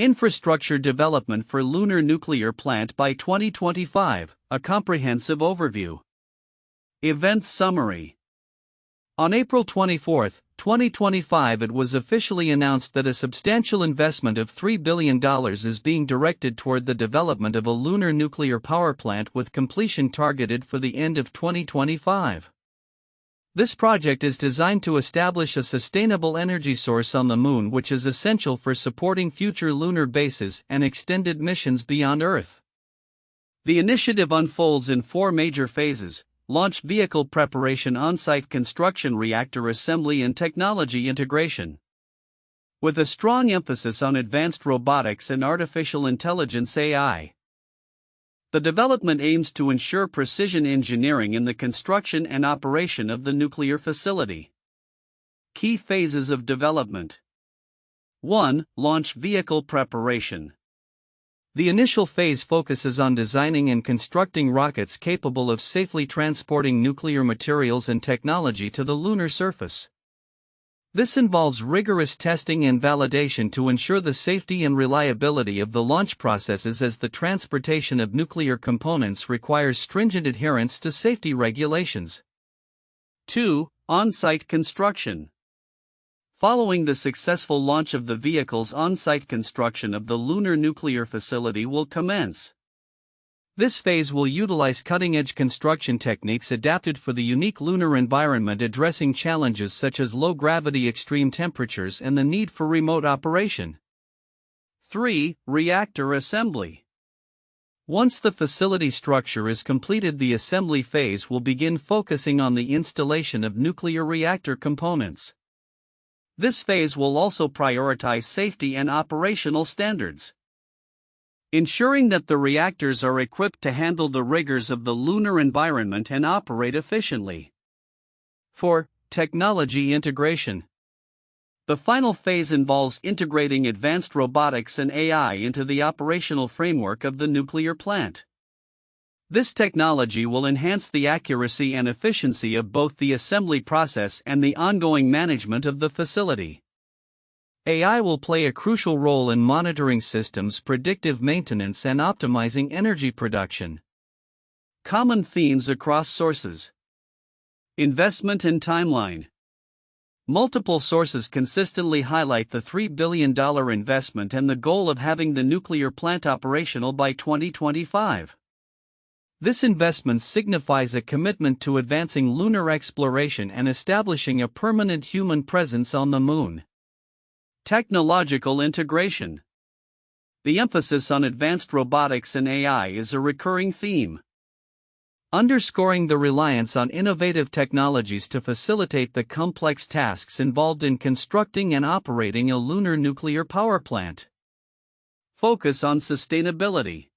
Infrastructure development for lunar nuclear plant by 2025, a comprehensive overview. Events summary. On April 24, 2025, it was officially announced that a substantial investment of $3 billion is being directed toward the development of a lunar nuclear power plant with completion targeted for the end of 2025. This project is designed to establish a sustainable energy source on the Moon, which is essential for supporting future lunar bases and extended missions beyond Earth. The initiative unfolds in 4 major phases: launch vehicle preparation, on-site construction, reactor assembly, and technology integration. With a strong emphasis on advanced robotics and artificial intelligence (AI). The development aims to ensure precision engineering in the construction and operation of the nuclear facility. Key phases of development. 1. Launch vehicle preparation. The initial phase focuses on designing and constructing rockets capable of safely transporting nuclear materials and technology to the lunar surface. This involves rigorous testing and validation to ensure the safety and reliability of the launch processes, as the transportation of nuclear components requires stringent adherence to safety regulations. 2. On-site construction. Following the successful launch of the vehicles, on-site construction of the lunar nuclear facility will commence. This phase will utilize cutting-edge construction techniques adapted for the unique lunar environment, addressing challenges such as low gravity, extreme temperatures, and the need for remote operation. 3. Reactor assembly. Once the facility structure is completed, the assembly phase will begin, focusing on the installation of nuclear reactor components. This phase will also prioritize safety and operational standards, ensuring that the reactors are equipped to handle the rigors of the lunar environment and operate efficiently. 4. Technology integration. The final phase involves integrating advanced robotics and AI into the operational framework of the nuclear plant. This technology will enhance the accuracy and efficiency of both the assembly process and the ongoing management of the facility. AI will play a crucial role in monitoring systems, predictive maintenance, and optimizing energy production. Common themes across sources. Investment and timeline. Multiple sources consistently highlight the $3 billion investment and the goal of having the nuclear plant operational by 2025. This investment signifies a commitment to advancing lunar exploration and establishing a permanent human presence on the Moon. Technological integration. The emphasis on advanced robotics and AI is a recurring theme, underscoring the reliance on innovative technologies to facilitate the complex tasks involved in constructing and operating a lunar nuclear power plant. Focus on sustainability.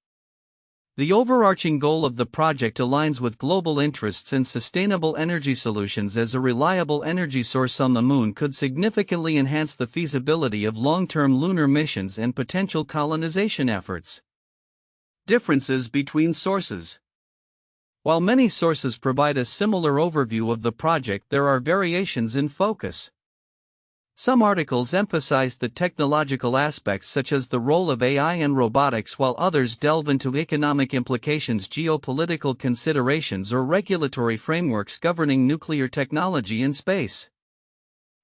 The overarching goal of the project aligns with global interests in sustainable energy solutions, as a reliable energy source on the Moon could significantly enhance the feasibility of long-term lunar missions and potential colonization efforts. Differences between sources. While many sources provide a similar overview of the project, there are variations in focus. Some articles emphasize the technological aspects, such as the role of AI and robotics, while others delve into economic implications, geopolitical considerations, or regulatory frameworks governing nuclear technology in space.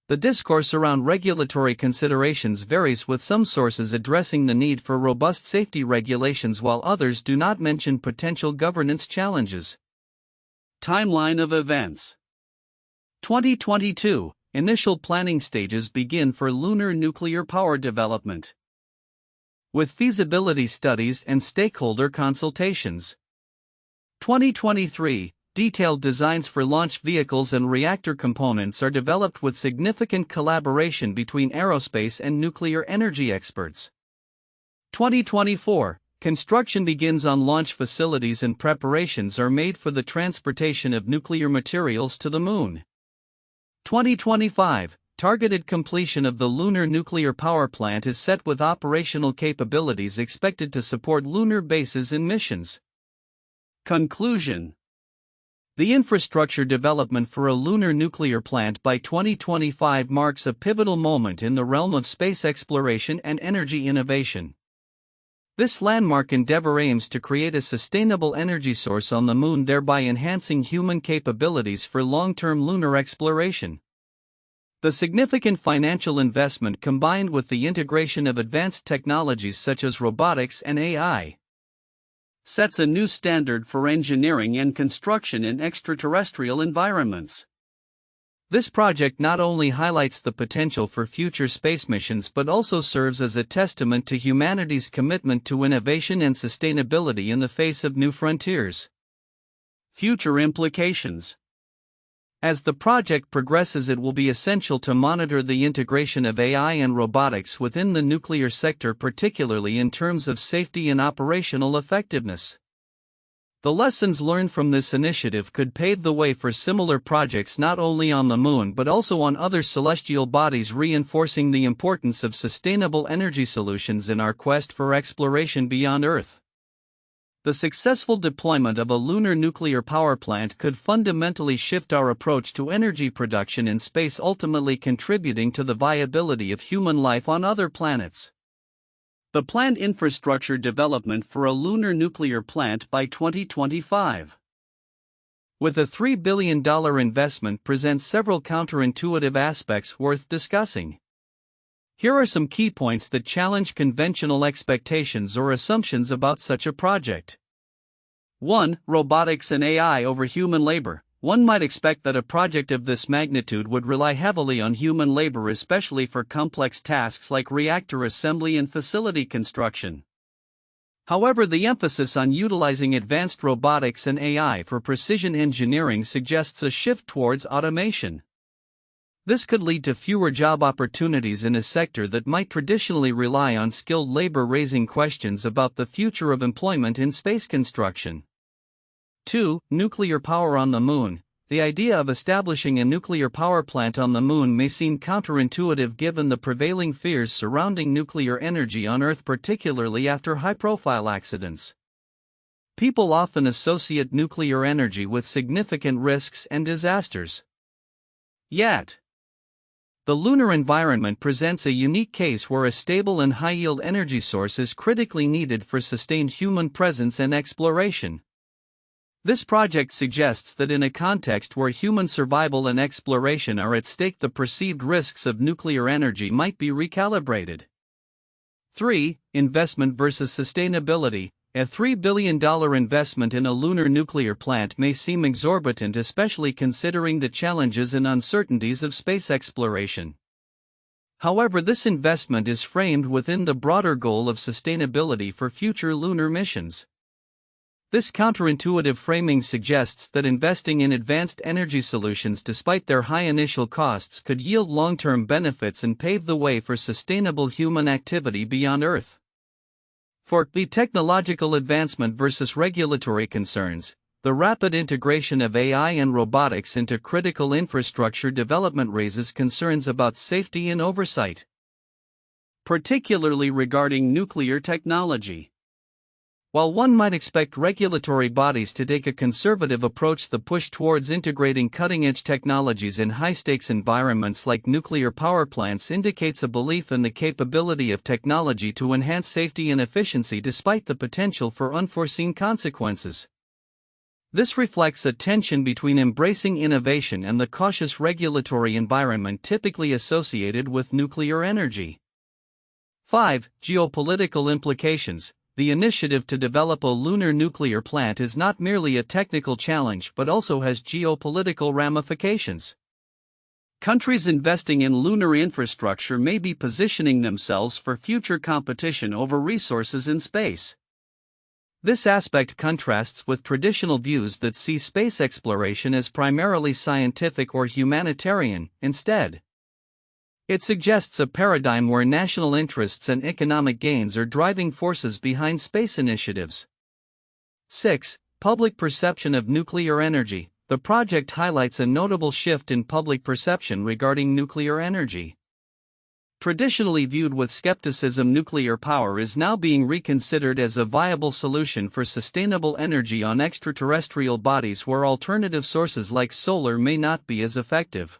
The discourse around regulatory considerations varies, with some sources addressing the need for robust safety regulations while others do not mention potential governance challenges. Timeline of events. 2022. Initial planning stages begin for lunar nuclear power development, with feasibility studies and stakeholder consultations. 2023. Detailed designs for launch vehicles and reactor components are developed, with significant collaboration between aerospace and nuclear energy experts. 2024. Construction begins on launch facilities and preparations are made for the transportation of nuclear materials to the Moon. 2025. Targeted completion of the lunar nuclear power plant is set, with operational capabilities expected to support lunar bases and missions. Conclusion. The infrastructure development for a lunar nuclear plant by 2025 marks a pivotal moment in the realm of space exploration and energy innovation. This landmark endeavor aims to create a sustainable energy source on the Moon, thereby enhancing human capabilities for long-term lunar exploration. The significant financial investment, combined with the integration of advanced technologies such as robotics and AI, sets a new standard for engineering and construction in extraterrestrial environments. This project not only highlights the potential for future space missions but also serves as a testament to humanity's commitment to innovation and sustainability in the face of new frontiers. Future implications. As the project progresses, it will be essential to monitor the integration of AI and robotics within the nuclear sector, particularly in terms of safety and operational effectiveness. The lessons learned from this initiative could pave the way for similar projects not only on the Moon but also on other celestial bodies, reinforcing the importance of sustainable energy solutions in our quest for exploration beyond Earth. The successful deployment of a lunar nuclear power plant could fundamentally shift our approach to energy production in space, ultimately contributing to the viability of human life on other planets. The planned infrastructure development for a lunar nuclear plant by 2025. With a $3 billion investment, presents several counterintuitive aspects worth discussing. Here are some key points that challenge conventional expectations or assumptions about such a project. 1. Robotics and AI over human labor. One might expect that a project of this magnitude would rely heavily on human labor, especially for complex tasks like reactor assembly and facility construction. However, the emphasis on utilizing advanced robotics and AI for precision engineering suggests a shift towards automation. This could lead to fewer job opportunities in a sector that might traditionally rely on skilled labor, raising questions about the future of employment in space construction. 2. Nuclear power on the Moon. The idea of establishing a nuclear power plant on the Moon may seem counterintuitive given the prevailing fears surrounding nuclear energy on Earth, particularly after high-profile accidents. People often associate nuclear energy with significant risks and disasters. Yet, the lunar environment presents a unique case where a stable and high-yield energy source is critically needed for sustained human presence and exploration. This project suggests that in a context where human survival and exploration are at stake, the perceived risks of nuclear energy might be recalibrated. 3. Investment versus sustainability. A $3 billion investment in a lunar nuclear plant may seem exorbitant, especially considering the challenges and uncertainties of space exploration. However, this investment is framed within the broader goal of sustainability for future lunar missions. This counterintuitive framing suggests that investing in advanced energy solutions, despite their high initial costs, could yield long-term benefits and pave the way for sustainable human activity beyond Earth. 4. The technological advancement versus regulatory concerns. The rapid integration of AI and robotics into critical infrastructure development raises concerns about safety and oversight, particularly regarding nuclear technology. While one might expect regulatory bodies to take a conservative approach, the push towards integrating cutting-edge technologies in high-stakes environments like nuclear power plants indicates a belief in the capability of technology to enhance safety and efficiency despite the potential for unforeseen consequences. This reflects a tension between embracing innovation and the cautious regulatory environment typically associated with nuclear energy. 5. Geopolitical implications. The initiative to develop a lunar nuclear plant is not merely a technical challenge but also has geopolitical ramifications. Countries investing in lunar infrastructure may be positioning themselves for future competition over resources in space. This aspect contrasts with traditional views that see space exploration as primarily scientific or humanitarian. Instead, it suggests a paradigm where national interests and economic gains are driving forces behind space initiatives. 6. Public perception of nuclear energy. The project highlights a notable shift in public perception regarding nuclear energy. Traditionally viewed with skepticism, nuclear power is now being reconsidered as a viable solution for sustainable energy on extraterrestrial bodies where alternative sources like solar may not be as effective.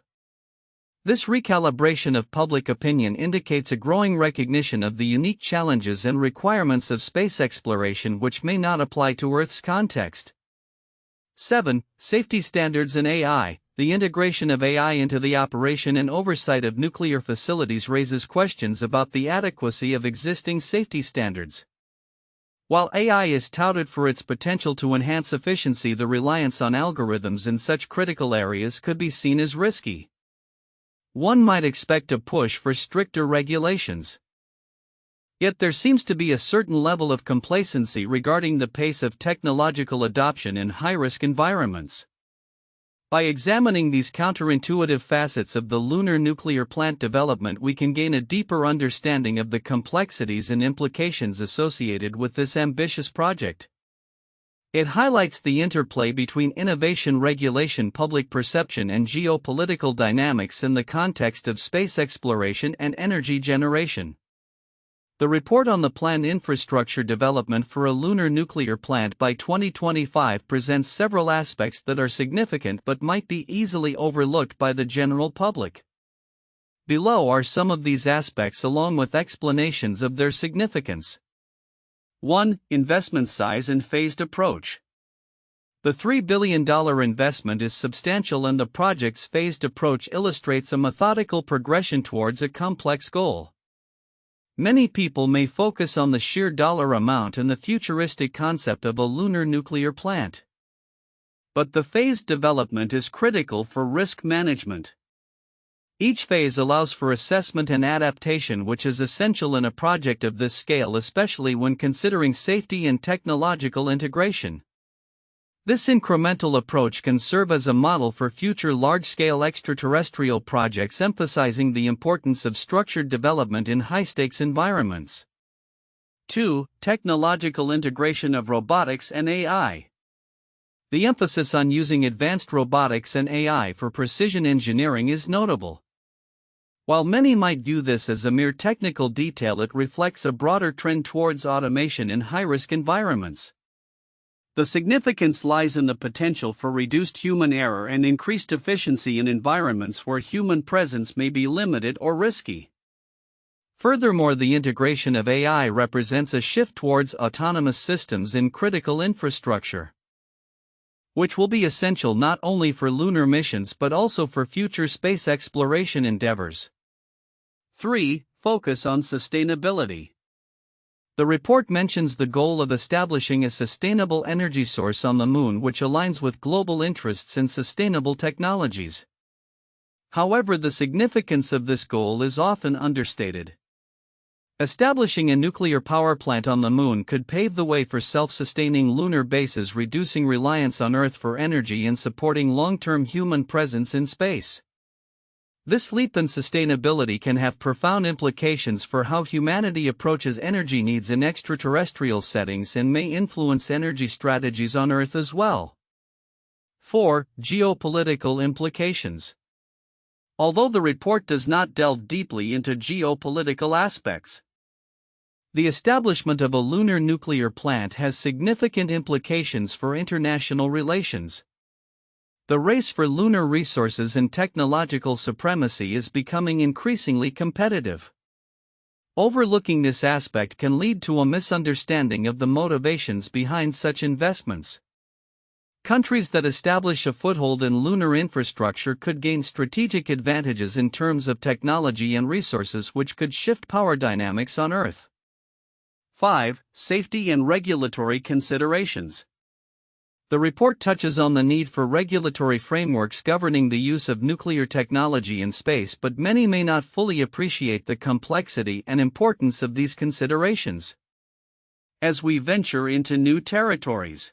This recalibration of public opinion indicates a growing recognition of the unique challenges and requirements of space exploration which may not apply to Earth's context. 7. Safety standards and AI. The integration of AI into the operation and oversight of nuclear facilities raises questions about the adequacy of existing safety standards. While AI is touted for its potential to enhance efficiency, the reliance on algorithms in such critical areas could be seen as risky. One might expect a push for stricter regulations. Yet there seems to be a certain level of complacency regarding the pace of technological adoption in high-risk environments. By examining these counterintuitive facets of the lunar nuclear plant development, we can gain a deeper understanding of the complexities and implications associated with this ambitious project. It highlights the interplay between innovation, regulation, public perception, and geopolitical dynamics in the context of space exploration and energy generation. The report on the planned infrastructure development for a lunar nuclear plant by 2025 presents several aspects that are significant but might be easily overlooked by the general public. Below are some of these aspects along with explanations of their significance. 1. Investment size and phased approach. The $3 billion investment is substantial, and the project's phased approach illustrates a methodical progression towards a complex goal. Many people may focus on the sheer dollar amount and the futuristic concept of a lunar nuclear plant. But the phased development is critical for risk management. Each phase allows for assessment and adaptation, which is essential in a project of this scale, especially when considering safety and technological integration. This incremental approach can serve as a model for future large-scale extraterrestrial projects, emphasizing the importance of structured development in high-stakes environments. 2. Technological integration of robotics and AI. The emphasis on using advanced robotics and AI for precision engineering is notable. While many might view this as a mere technical detail, it reflects a broader trend towards automation in high-risk environments. The significance lies in the potential for reduced human error and increased efficiency in environments where human presence may be limited or risky. Furthermore, the integration of AI represents a shift towards autonomous systems in critical infrastructure, which will be essential not only for lunar missions but also for future space exploration endeavors. 3. Focus on sustainability. The report mentions the goal of establishing a sustainable energy source on the Moon, which aligns with global interests in sustainable technologies. However, the significance of this goal is often understated. Establishing a nuclear power plant on the Moon could pave the way for self-sustaining lunar bases, reducing reliance on Earth for energy and supporting long-term human presence in space. This leap in sustainability can have profound implications for how humanity approaches energy needs in extraterrestrial settings and may influence energy strategies on Earth as well. 4. Geopolitical implications. Although the report does not delve deeply into geopolitical aspects, the establishment of a lunar nuclear plant has significant implications for international relations. The race for lunar resources and technological supremacy is becoming increasingly competitive. Overlooking this aspect can lead to a misunderstanding of the motivations behind such investments. Countries that establish a foothold in lunar infrastructure could gain strategic advantages in terms of technology and resources, which could shift power dynamics on Earth. 5. Safety and regulatory considerations. The report touches on the need for regulatory frameworks governing the use of nuclear technology in space, but many may not fully appreciate the complexity and importance of these considerations. As we venture into new territories,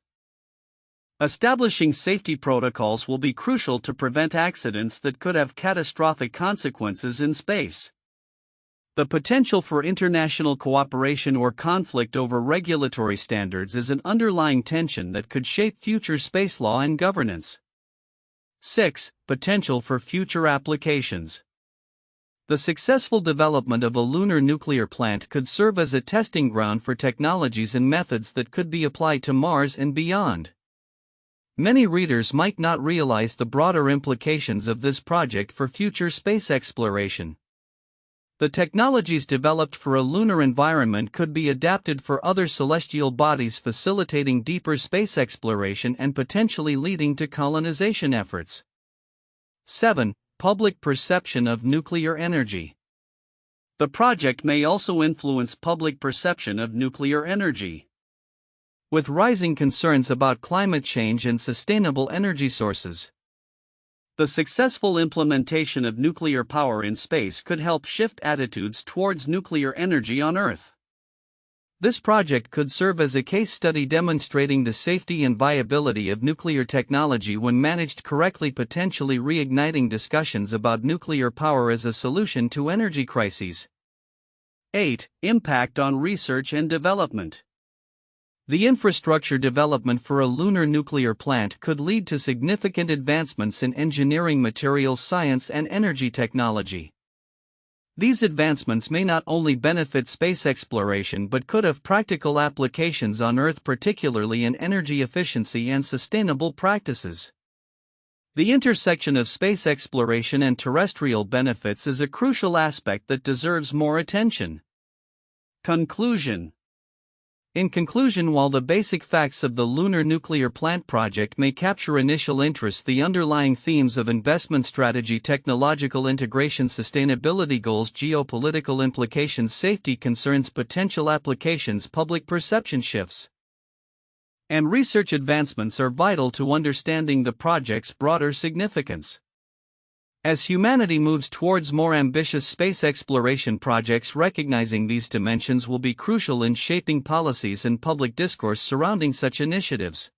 establishing safety protocols will be crucial to prevent accidents that could have catastrophic consequences in space. The potential for international cooperation or conflict over regulatory standards is an underlying tension that could shape future space law and governance. 6. Potential for future applications. The successful development of a lunar nuclear plant could serve as a testing ground for technologies and methods that could be applied to Mars and beyond. Many readers might not realize the broader implications of this project for future space exploration. The technologies developed for a lunar environment could be adapted for other celestial bodies, facilitating deeper space exploration and potentially leading to colonization efforts. 7. Public perception of nuclear energy. The project may also influence public perception of nuclear energy. With rising concerns about climate change and sustainable energy sources, the successful implementation of nuclear power in space could help shift attitudes towards nuclear energy on Earth. This project could serve as a case study demonstrating the safety and viability of nuclear technology when managed correctly, potentially reigniting discussions about nuclear power as a solution to energy crises. 8. Impact on research and development. The infrastructure development for a lunar nuclear plant could lead to significant advancements in engineering, materials science, and energy technology. These advancements may not only benefit space exploration but could have practical applications on Earth, particularly in energy efficiency and sustainable practices. The intersection of space exploration and terrestrial benefits is a crucial aspect that deserves more attention. Conclusion. In conclusion, while the basic facts of the lunar nuclear plant project may capture initial interest, the underlying themes of investment strategy, technological integration, sustainability goals, geopolitical implications, safety concerns, potential applications, public perception shifts, and research advancements are vital to understanding the project's broader significance. As humanity moves towards more ambitious space exploration projects, recognizing these dimensions will be crucial in shaping policies and public discourse surrounding such initiatives.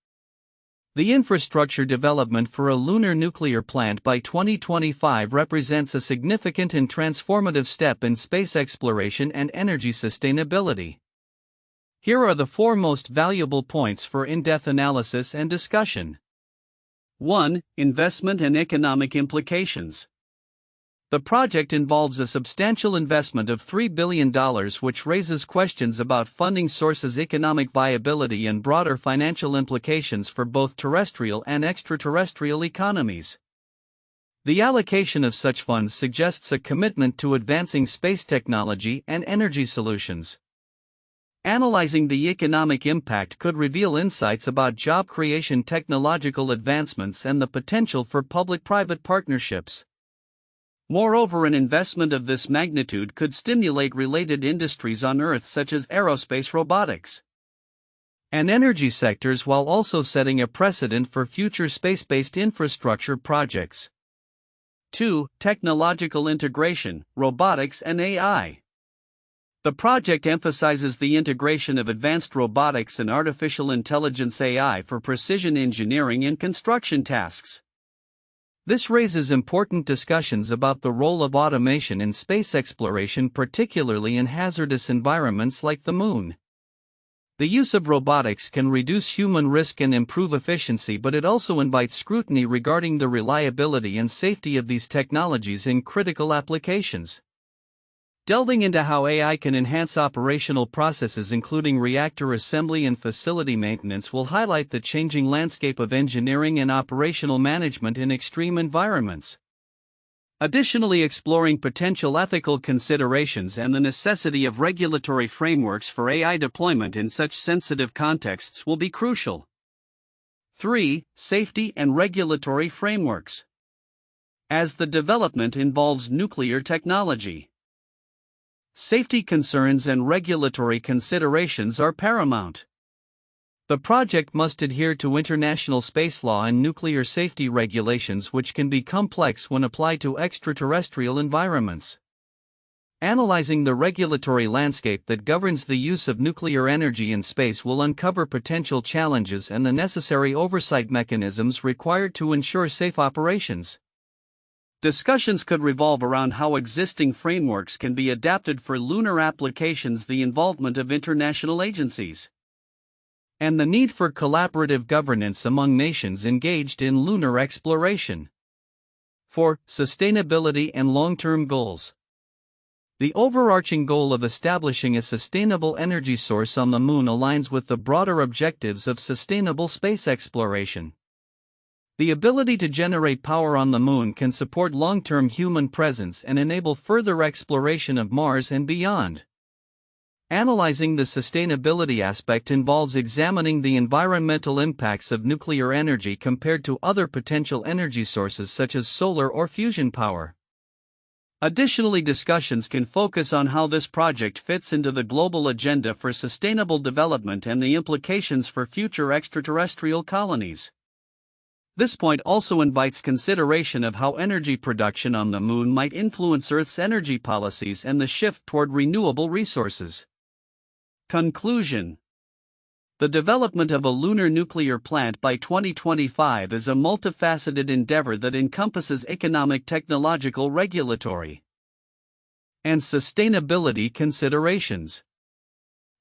The infrastructure development for a lunar nuclear plant by 2025 represents a significant and transformative step in space exploration and energy sustainability. Here are the 4 most valuable points for in-depth analysis and discussion. 1. Investment and economic implications. The project involves a substantial investment of $3 billion, which raises questions about funding sources, economic viability, and broader financial implications for both terrestrial and extraterrestrial economies. The allocation of such funds suggests a commitment to advancing space technology and energy solutions. Analyzing the economic impact could reveal insights about job creation, technological advancements, and the potential for public-private partnerships. Moreover, an investment of this magnitude could stimulate related industries on Earth such as aerospace, robotics, and energy sectors, while also setting a precedent for future space-based infrastructure projects. 2. Technological integration, robotics and AI. The project emphasizes the integration of advanced robotics and artificial intelligence (AI) for precision engineering and construction tasks. This raises important discussions about the role of automation in space exploration, particularly in hazardous environments like the Moon. The use of robotics can reduce human risk and improve efficiency, but it also invites scrutiny regarding the reliability and safety of these technologies in critical applications. Delving into how AI can enhance operational processes, including reactor assembly and facility maintenance, will highlight the changing landscape of engineering and operational management in extreme environments. Additionally, exploring potential ethical considerations and the necessity of regulatory frameworks for AI deployment in such sensitive contexts will be crucial. 3. Safety and regulatory frameworks. As the development involves nuclear technology, safety concerns and regulatory considerations are paramount. The project must adhere to international space law and nuclear safety regulations, which can be complex when applied to extraterrestrial environments. Analyzing the regulatory landscape that governs the use of nuclear energy in space will uncover potential challenges and the necessary oversight mechanisms required to ensure safe operations. Discussions could revolve around how existing frameworks can be adapted for lunar applications, the involvement of international agencies, and the need for collaborative governance among nations engaged in lunar exploration. 4. Sustainability and long-term goals. The overarching goal of establishing a sustainable energy source on the Moon aligns with the broader objectives of sustainable space exploration. The ability to generate power on the Moon can support long-term human presence and enable further exploration of Mars and beyond. Analyzing the sustainability aspect involves examining the environmental impacts of nuclear energy compared to other potential energy sources such as solar or fusion power. Additionally, discussions can focus on how this project fits into the global agenda for sustainable development and the implications for future extraterrestrial colonies. This point also invites consideration of how energy production on the Moon might influence Earth's energy policies and the shift toward renewable resources. Conclusion: the development of a lunar nuclear plant by 2025 is a multifaceted endeavor that encompasses economic, technological, regulatory, and sustainability considerations.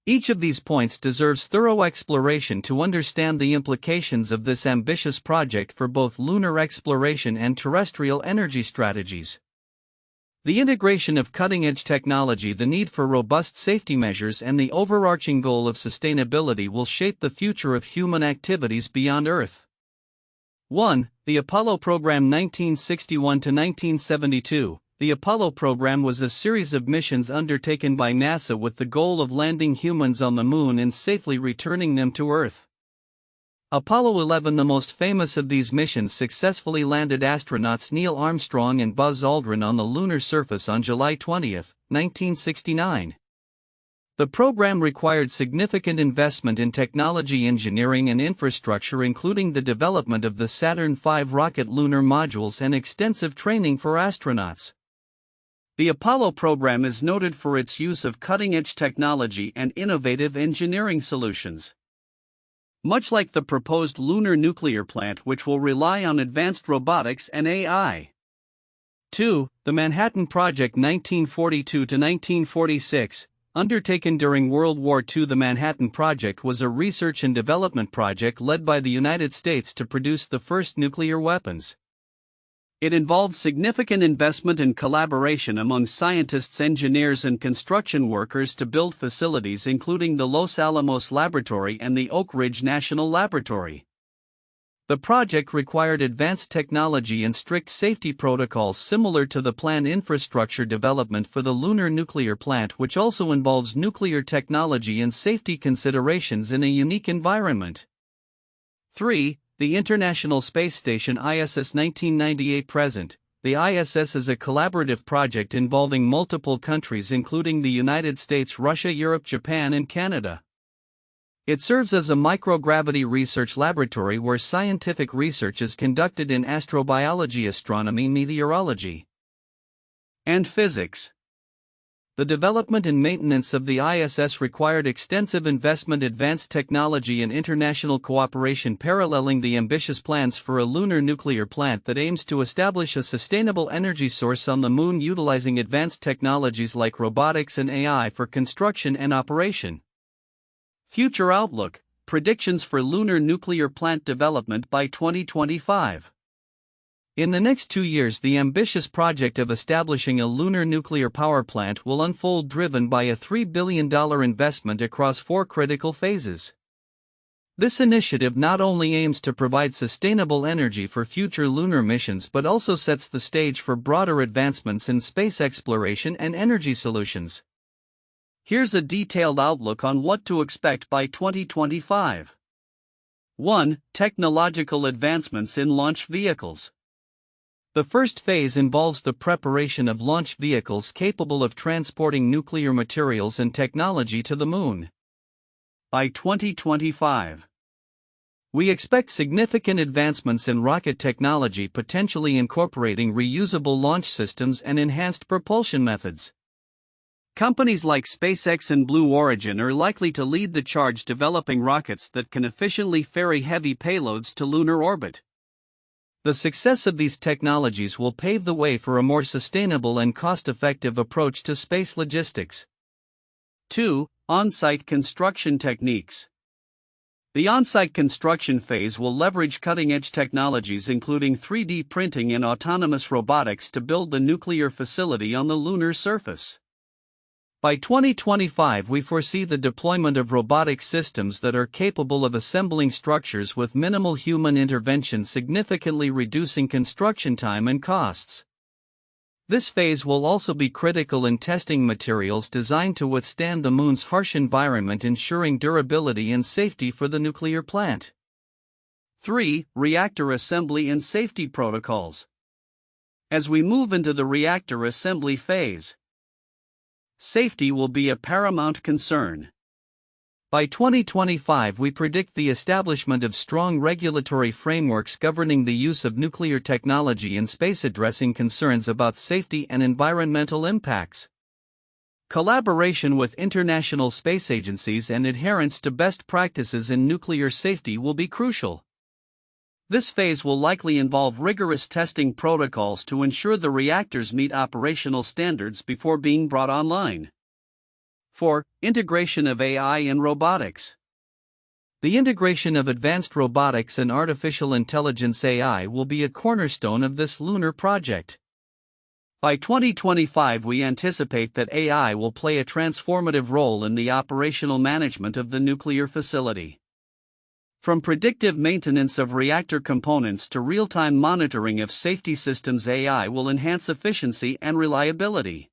Each of these points deserves thorough exploration to understand the implications of this ambitious project for both lunar exploration and terrestrial energy strategies. The integration of cutting-edge technology, the need for robust safety measures, and the overarching goal of sustainability will shape the future of human activities beyond Earth. 1. The Apollo Program 1961–1972. The Apollo program was a series of missions undertaken by NASA with the goal of landing humans on the Moon and safely returning them to Earth. Apollo 11, the most famous of these missions, successfully landed astronauts Neil Armstrong and Buzz Aldrin on the lunar surface on July 20, 1969. The program required significant investment in technology, engineering, and infrastructure, including the development of the Saturn V rocket lunar modules and extensive training for astronauts. The Apollo program is noted for its use of cutting-edge technology and innovative engineering solutions. Much like the proposed lunar nuclear plant, which will rely on advanced robotics and AI. 2. The Manhattan Project 1942–1946. Undertaken during World War II, the Manhattan Project was a research and development project led by the United States to produce the first nuclear weapons. It involved significant investment and collaboration among scientists, engineers, and construction workers to build facilities including the Los Alamos Laboratory and the Oak Ridge National Laboratory. The project required advanced technology and strict safety protocols similar to the planned infrastructure development for the lunar nuclear plant, which also involves nuclear technology and safety considerations in a unique environment. 3. The International Space Station ISS 1998–present. The ISS is a collaborative project involving multiple countries including the United States, Russia, Europe, Japan, and Canada. It serves as a microgravity research laboratory where scientific research is conducted in astrobiology, astronomy, meteorology, and physics. The development and maintenance of the ISS required extensive investment, advanced technology, and international cooperation, paralleling the ambitious plans for a lunar nuclear plant that aims to establish a sustainable energy source on the Moon utilizing advanced technologies like robotics and AI for construction and operation. Future outlook: predictions for lunar nuclear plant development by 2025. In the next 2 years, the ambitious project of establishing a lunar nuclear power plant will unfold, driven by a $3 billion investment across 4 critical phases. This initiative not only aims to provide sustainable energy for future lunar missions but also sets the stage for broader advancements in space exploration and energy solutions. Here's a detailed outlook on what to expect by 2025. 1. Technological advancements in launch vehicles. The first phase involves the preparation of launch vehicles capable of transporting nuclear materials and technology to the Moon. By 2025, we expect significant advancements in rocket technology, potentially incorporating reusable launch systems and enhanced propulsion methods. Companies like SpaceX and Blue Origin are likely to lead the charge, developing rockets that can efficiently ferry heavy payloads to lunar orbit. The success of these technologies will pave the way for a more sustainable and cost-effective approach to space logistics. 2. On-site construction techniques. The on-site construction phase will leverage cutting-edge technologies including 3D printing and autonomous robotics to build the nuclear facility on the lunar surface. By 2025, we foresee the deployment of robotic systems that are capable of assembling structures with minimal human intervention, significantly reducing construction time and costs. This phase will also be critical in testing materials designed to withstand the Moon's harsh environment, ensuring durability and safety for the nuclear plant. 3. Reactor assembly and safety protocols. As we move into the reactor assembly phase, safety will be a paramount concern. By 2025, we predict the establishment of strong regulatory frameworks governing the use of nuclear technology in space, addressing concerns about safety and environmental impacts. Collaboration with international space agencies and adherence to best practices in nuclear safety will be crucial. This phase will likely involve rigorous testing protocols to ensure the reactors meet operational standards before being brought online. 4. Integration of AI and robotics. The integration of advanced robotics and artificial intelligence (AI) will be a cornerstone of this lunar project. By 2025, we anticipate that AI will play a transformative role in the operational management of the nuclear facility. From predictive maintenance of reactor components to real-time monitoring of safety systems, AI will enhance efficiency and reliability.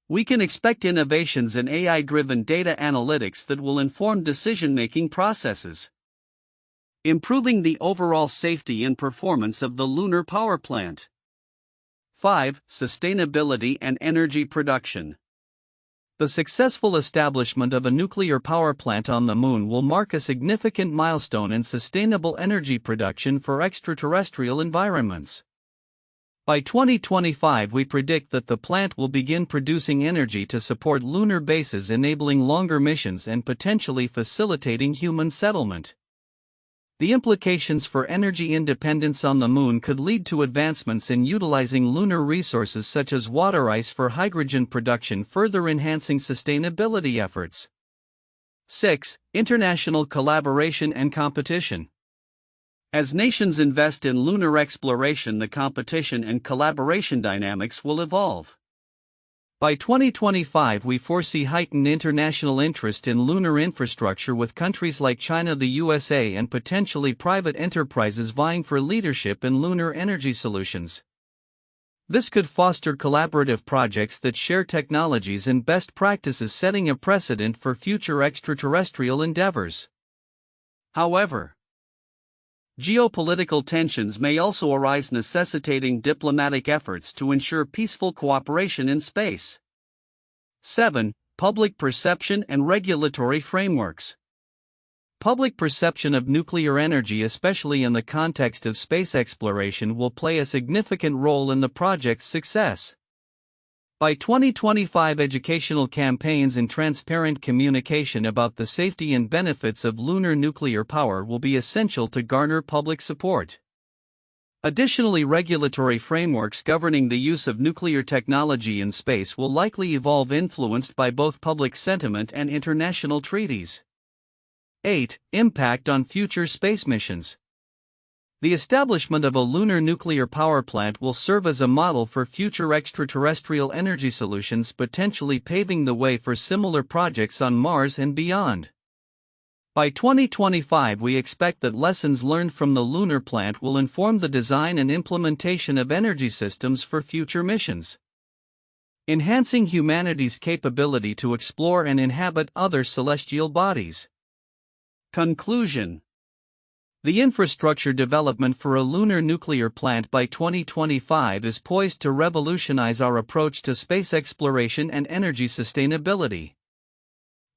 We can expect innovations in AI-driven data analytics that will inform decision-making processes, improving the overall safety and performance of the lunar power plant. 5. Sustainability and energy production. The successful establishment of a nuclear power plant on the Moon will mark a significant milestone in sustainable energy production for extraterrestrial environments. By 2025, we predict that the plant will begin producing energy to support lunar bases, enabling longer missions and potentially facilitating human settlement. The implications for energy independence on the Moon could lead to advancements in utilizing lunar resources such as water ice for hydrogen production, further enhancing sustainability efforts. 6. International collaboration and competition. As nations invest in lunar exploration, the competition and collaboration dynamics will evolve. By 2025, we foresee heightened international interest in lunar infrastructure, with countries like China, the USA, and potentially private enterprises vying for leadership in lunar energy solutions. This could foster collaborative projects that share technologies and best practices, setting a precedent for future extraterrestrial endeavors. However, geopolitical tensions may also arise, necessitating diplomatic efforts to ensure peaceful cooperation in space. 7. Public perception and regulatory frameworks. Public perception of nuclear energy, especially in the context of space exploration, will play a significant role in the project's success. By 2025, educational campaigns and transparent communication about the safety and benefits of lunar nuclear power will be essential to garner public support. Additionally, regulatory frameworks governing the use of nuclear technology in space will likely evolve, influenced by both public sentiment and international treaties. 8. Impact on future space missions. The establishment of a lunar nuclear power plant will serve as a model for future extraterrestrial energy solutions, potentially paving the way for similar projects on Mars and beyond. By 2025, we expect that lessons learned from the lunar plant will inform the design and implementation of energy systems for future missions, enhancing humanity's capability to explore and inhabit other celestial bodies. Conclusion. The infrastructure development for a lunar nuclear plant by 2025 is poised to revolutionize our approach to space exploration and energy sustainability.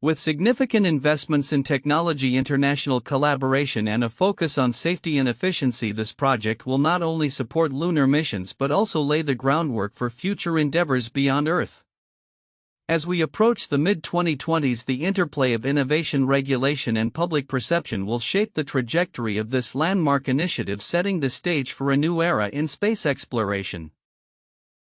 With significant investments in technology, international collaboration, and a focus on safety and efficiency, this project will not only support lunar missions but also lay the groundwork for future endeavors beyond Earth. As we approach the mid-2020s, the interplay of innovation, regulation, and public perception will shape the trajectory of this landmark initiative, setting the stage for a new era in space exploration.